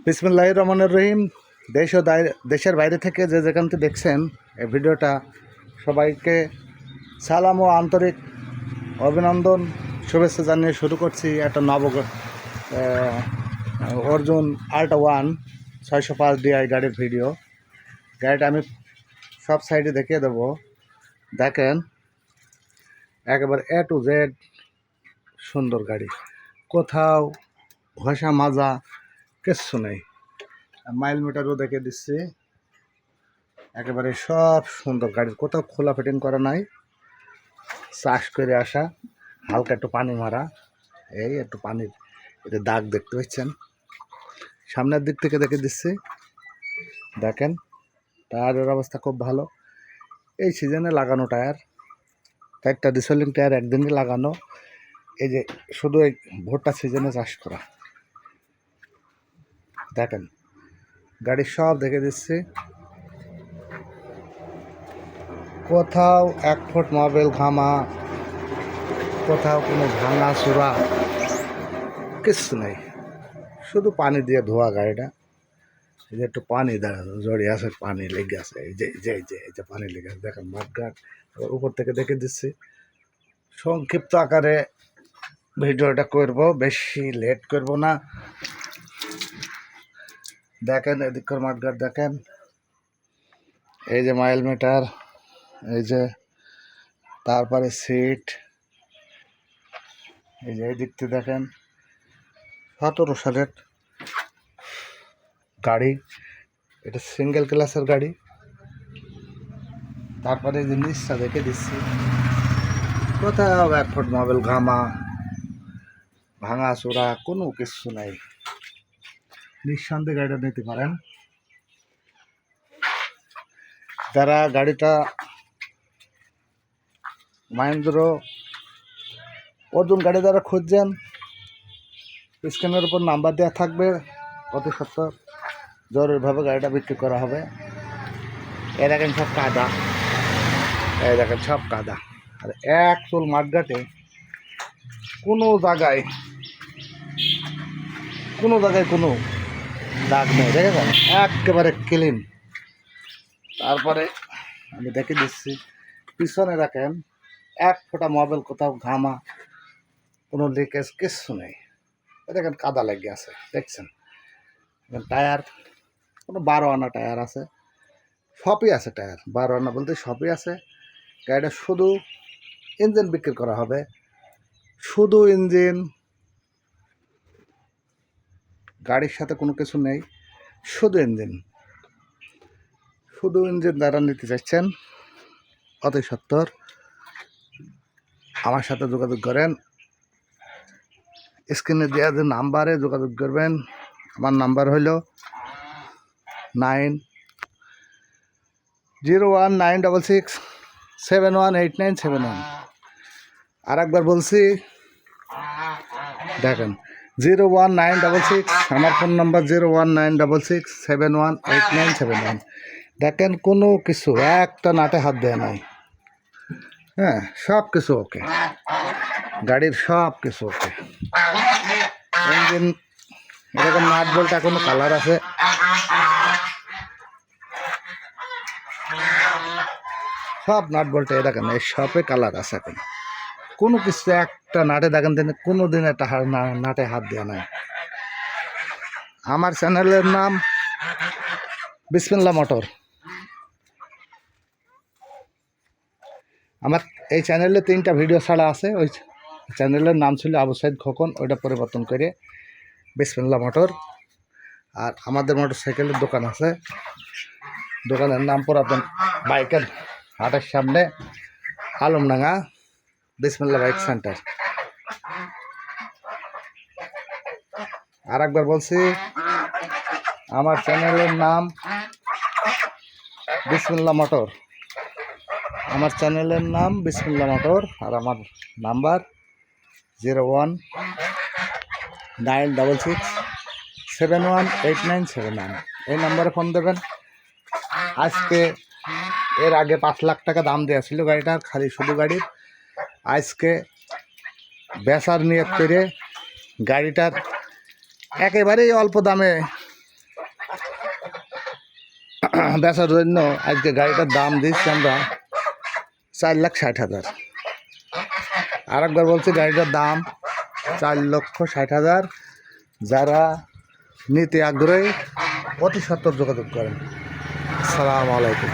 বিসমিল্লাহির রহমানির রহিম। দেশ ও দেশের বাইরে থেকে যে যেখান থেকে দেখছেন এই ভিডিওটা, সবাইকে সালাম ও আন্তরিক অভিনন্দন শুভেচ্ছা জানিয়ে শুরু করছি একটা অর্জুন আল্ট্রা 605 DI গাড়ির ভিডিও। গাড়িটা আমি সব সাইডে দেখিয়ে দেবো। দেখেন, একেবারে A to Z সুন্দর গাড়ি, কোথাও ঘষা মাজা কিচ্ছু নেই। মাইল মিটারও দেখে দিচ্ছি, একেবারে সব সুন্দর গাড়ি, কোথাও খোলা ফিটিং করা নাই, চাষ করে আসা, হালকা একটু পানি মারা, এই একটু পানির এটা দাগ দেখতে পাচ্ছেন। সামনের দিক থেকে দেখে দিচ্ছি, দেখেন টায়ারের অবস্থা খুব ভালো। এই সিজনে লাগানো টায়ার, একটা রিসোলিং টায়ার একদিনই লাগানো, এই যে শুধু এই ভুট্টা সিজনে চাষ করা। দেখেন গাড়ি সব দেখে দিচ্ছি, কোথাও 1 ফুট মার্বেল ঘামা, কোথাও কোনো ভাঙা চূড়া কিচ্ছু নেই, শুধু পানি দিয়ে ধোয়া গাড়িটা। এই যে একটু পানি জড়িয়ে আছে, পানি লেগে আছে, এই যে এই যে পানি লেগে আছে। দেখেন মাঠঘাট উপর থেকে দেখে দিচ্ছি। সংক্ষিপ্ত আকারে ভিডিওটা করব, বেশি লেট করব না। দেখেন এদিককার মাঠঘাট দেখেন, এই যে মাইল মিটার, এই যে তারপরে সিট, এই যে এই দিক থেকে দেখেন 17 সালের গাড়ি, এটা সিঙ্গেল ক্লাসের গাড়ি। তারপরে এই যে নিচটা দেখে দিচ্ছি, কোথাও 1 ফুট মার্বেল ঘামা ভাঙা চোরা কোনো কিছু নাই। নিঃসন্দেহে গাড়িটা নিতে পারেন। যারা গাড়িটা মহেন্দ্র অর্জুন গাড়ি যারা খুঁজছেন, স্ক্রিনের উপর নাম্বার দেওয়া থাকবে, অতি সত্তর জরুরিভাবে গাড়িটা বিক্রি করা হবে। এ দেখেন সব কাদা, এই দেখেন সব কাদা, আর এক চুল মাঠঘাটে কোনো জায়গায় কোনো দাগ নেই, দেখেছেন একেবারে ক্লিন। তারপরে আমি দেখে দিচ্ছি পিছনে দেখেন 1 ফোঁটা মার্বেল কোথাও ঘামা, কোনো লিকেজ কিচ্ছু নেই। দেখেন কাদা লেগে আছে, দেখছেন। টায়ার কোনো 12 আনা টায়ার আছে, সবই আছে টায়ার 12 আনা বলতে সবই আছে। গাড়িটা শুধু ইঞ্জিন বিক্রি করা হবে, শুধু ইঞ্জিন, গাড়ির সাথে কোনো কিছু নেই, শুধু ইঞ্জিন। যারা নিতে চাচ্ছেন অতি সত্তর আমার সাথে যোগাযোগ করেন। স্ক্রিনে দেওয়া যে নাম্বারে যোগাযোগ করবেন। আমার নাম্বার হইল 901966718971। আর একবার বলছি, দেখেন 01966, আমার ফোন নাম্বার 01966718971। দেখেন কোনো কিছু একটা নাটে হাত দেয় নাই, হ্যাঁ সব কিছু ওকে, গাড়ির সব কিছু ওকে। ইঞ্জিন এরকম নাট বলতে এখনো কালার আছে, সব নাট বলতে দেখেন এই সবে কালার আছে এখন। কোনো কিছু একটা নাটে দেখেন কোনো দিন একটা নাটে হাত দেওয়া নাই। আমার চ্যানেলের নাম বিসমিল্লাহ মোটর। আমার এই চ্যানেলে 3টা ভিডিও ছাড়া আছে, ওই চ্যানেলের নাম ছিল আবু সাইদ খোকন, ওইটা পরিবর্তন করে বিসমিল্লাহ মোটর। আর আমাদের মোটর সাইকেলের দোকান আছে, দোকানের নাম পুরাতন বাইকের হাটের সামনে আলমডাঙ্গা, বিসমিল্লাহ বাইক সেন্টার। আর একবার বলছি, আমার চ্যানেলের নাম বিসমিল্লাহ মোটর, আমার চ্যানেলের নাম বিসমিল্লাহ মোটর। আর আমার নাম্বার 01966718971। এই নাম্বারে ফোন দেবেন। আজকে এর আগে 5 লাখ টাকা দাম দেওয়া ছিল গাড়িটার, খালি শুধু গাড়ির। আজকে বেচার নিয়ত করে গাড়িটার একেবারেই অল্প দামে বেচার জন্য আজকে গাড়িটার দাম দিচ্ছি আমরা 4,60,000। আর একবার বলছি গাড়িটার দাম 4,60,000। যারা নিতে আগ্রহী অতি সত্বর যোগাযোগ করেন। আসসালামু আলাইকুম।